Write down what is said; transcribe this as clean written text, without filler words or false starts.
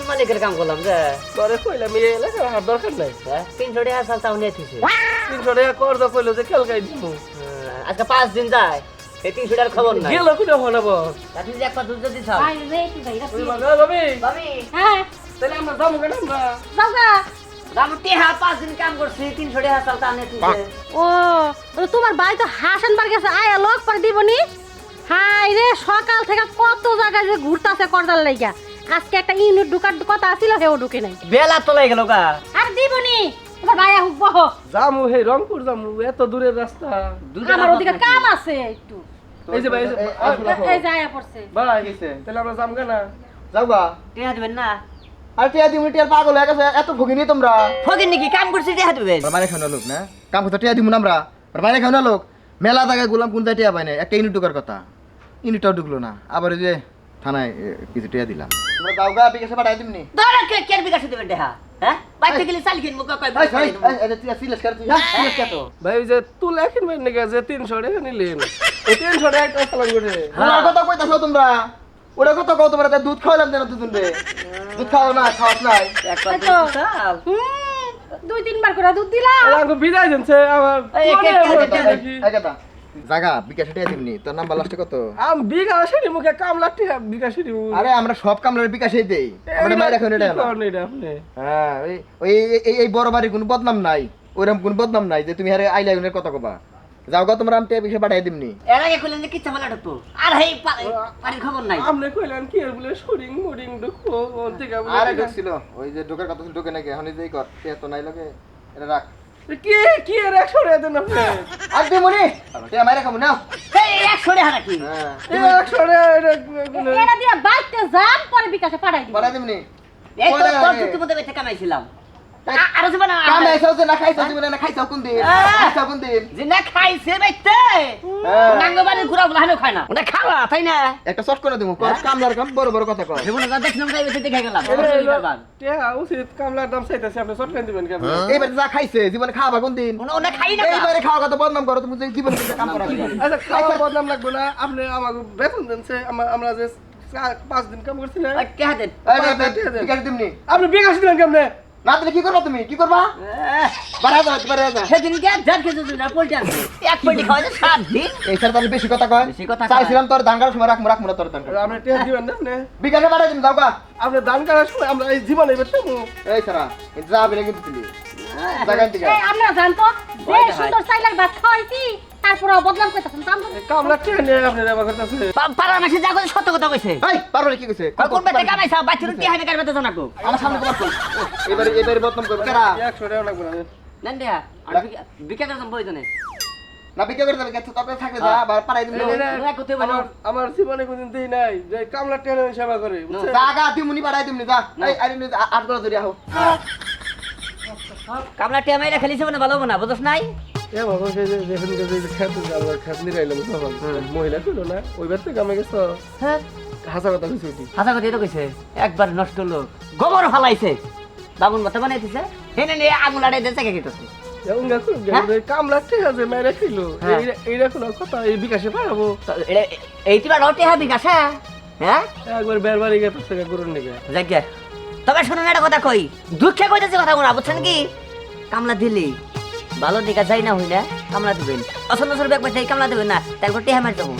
মালিকের কাম করলাম যে তোরে কইলাম এই এলাকার আর দরকার নাই 300 টাকা সাল তাও নিয়ে থিছে 300 টাকা কর্জ কইলো যে কেলকাই দিমু আজকে 5 দিন যায় এই 300 টাকার খবর নাই গেল কোনে হলাবো আপনি যে একবার দুধ দিছ ভাই রে কি ভাই ওই বাবা ভাবি ভাবি হ্যাঁ তাহলে আমরা যাবো কেন আমরা যাওগা দাম টিহা 5 দিন কাম করছি 300 টাকা সাল তা নিয়ে থিছে ও তোমার ভাই তো হাসানবার গেছে আয়া লোক পরে দিবনি হাই রে সকাল থেকে কত জায়গায় যে ঘুরতাছে করদার লাইগা আজকে একটা ইউনিট ঢুকার কথা ছিল হেও ঢুকে নাই বেলা তোলাই গেল গা আর দিবনি তোমার ভাই হুক বহ যামু হে রংপুর যামু এত দূরের রাস্তা আমার ওদিকে কাম আছে একটু এই যে ভাই এই যে আয়া পড়ছে ভাই গেছে তাহলে আমরা যাম কেন যাওগা টিহা দিবেন না আর টিয়া দিমু টিয়ার পাগল হয়ে গেছে এত ভুগিনি তোমরা ফকির নাকি কাম করছি টিহা দিবেন মানে খাওয়া লোক না কাম করতে টিয়া দিমু না আমরা মানে খাওয়া লোক মেলা জায়গায় গোলাম কোন টিয়া পাই না একটা ইউনিট ঢুকার কথা ইউনিটটাও ঢুকলো না আবার ওই যে থানায় কিছু টিয়া দিলাম তোমরা যাওগা বিকাশে পাঠাই দিমনি ধরে কে কেন বিকাশ দিবেন টিহা হ্যাঁ বাইতে গেলে চাল কিন মুকা কই টিয়া সিলেস করছি সিলেস কত ভাই ওই যে তুই লেখিন ভাই নাকি যে 300 টাকা নিলেন এই 300 টাকা একটা চালান করে ওরা কথা কইতাছো তোমরা ওরা কথা কও তোমরা দুধ খাওয়ালাম যেন দুধ দে দুধ খাও না খাওয়াস নাই একবার এই তো। দুধ চাল 2-3 বার করে দুধ দিলাম আমাকে বিদায় দিনছে আমার এই কে কে নাকি একটা জায়গা বিকাশে টিয়া দিমনি তোর নাম লাস্টে কত আম বিকাশের মুখে কামলা টিহা বিকাশের আরে আমরা সব কামলার বিকাশেই দেই আমরা মাইরা খাই এটা না এটা আপনি হ্যাঁ ওই এই বড় বাড়ির কোনো বদনাম নাই ওইরকম কোনো বদনাম নাই যে তুমি আরে আইলা ইউনের কথা কবা যাও গা তোমরা আমি টিয়া বিকাশে পাঠাই দিমনি এর আগে কইলেন যে কিচ্ছা বলা ঢুকবো আর হেই বাড়ির খবর নাই আপনি কইলেন কি এর বলে শুটিং মুডিং ঢুকবো ওর থেকে আরে ঢুকছিল ওই যে ঢোকার কথা ঢোকে নাকি এখন যেই কর টিয়া তো নাই লাগে এটা রাখ কি কি এর 100 টাকা দেন আপনি আর দিমনি টিয়া মাইরা খাবো নাও এই 100 টাকা নাকি হ্যাঁ এই 100 টাকা এটা এরা দিয়ে বাইতে যান পরে বিকাশে পাঠাই দিবি পাঠাই দিমনি এই তো তোর যুক্তি মধ্যে বেঁচে কামাইছিলাম আরো যাবে না কাম আইছাও যে না খাইছাও তুমি না খাইছাও কোন দিন খাইছাও কোন দিন যে না খাইছে বাইতে হ্যাঁ। নাঙ্গ বাড়ি ঘুরা বুলানো খায় না ওটা খাওয়া তাই না একটা শর্ট করে দিমু কর কামলার কাম বড় বড় কথা কর জীবনে যা দেখলাম তাই বেঁচে দেখে গেলাম টিয়া উচিত কামলার দাম চাইতেছে আপনি শর্ট দিবেন কেন এইবার যা খাইছে জীবনে খাওয়া কোন দিন ওনা খাই না এইবারে খাওয়া কথা বদনাম করো তুমি জীবনে কাম করা আচ্ছা খাওয়া বদনাম লাগবে না আপনি আমাকে বেতন দেনছে আমরা যে 5 দিন কাম করছি না কে দেন বিকাশ দিমনি আপনি বিকাশ দিলেন কেমনে না দিলে কি করবা তুমি কি করবা বাড়া দাও বাড়া দাও সেদিন কে জান খেতে না পোল্ট্রি আনছে এক পোল্ট্রি খাওয়া যায় 7 দিন এই স্যার তাহলে বেশি কথা কয় বেশি কথা কয়। চাইছিলাম তোর ধান কাটার সময় রাখমু না তোর ধান কাটা আপনি টিয়া দিবেন না আপনি বিকাশে পাঠাই দিম যাও গা আপনি দান করার সময় আমরা এই জীবনে বেঁচে এই সারা যা বিলে কিন্তু তুই জায়গায় দিকে এই আপনারা জান তো যে সুন্দর চাইলার ভাত খাওয়াইছি তারপরে বদনাম কইতাছেন তাম কামলা টিয়া নিয়ে আপনি ব্যবহার করতেছে পাড়া মাসে যা করে সত্য কথা কইছে এই পারো কি কইছে কোন বেতে কামাইছা বাচ্চার টি হানে কারবে তো জানাকো আমার সামনে তোমার কই এবারে বদনাম করবে কেরা 100 টাকা লাগবে না নেন দেয়া আর বিকা করতাম বইজনে না বিকে করে দেবে তোর কাছে থাকলে যা আবার পাঠাই দিম আমার জীবনে কোনদিন দেই নাই যে কামলা টিয়া নিয়ে সেবা করে বুঝছেন জাগা দিমুনি পাঠাই দিমনি যা এই আরে আট গলা ধরে আহো কামলা টিয়া মাইরা খেলিছে মানে ভালো না বুঝছ নাই এ বাবা সেই যে দেখেন যে খেতে যাবো খেতে রাইলাম তখন মহিলা কইলো না ওই বার থেকে আমি গেছো হ্যাঁ হাসা কথা কইছি ওটি হাসা কথা তো কইছে একবার নষ্ট হলো গোবর ফালাইছে বাবুন মত বানাইতেছে হেনে নিয়ে আগুন লাড়াই দিতে কে কিতেছে উঙ্গা খুব কামলা টিয়া যে মেরে খাইলো হ্যাঁ। এইটা কোনো কথা এই বিকাশে পাবো এইটিবা রটি হাবি গাছে হ্যাঁ একবার বেরবারি গেছে করুন নাকি যাকে তবে শুনুন একটা কথা কই দুঃখে কইতেছে কথা গুনা বুঝছেন কি কামলা দিলি ভালো দিকা যাই না হইলে কামলা দিবেন অসন্ন সর ব্যাগ পাইতে কামলা দিবেন না তারপর টেহা মার যাবো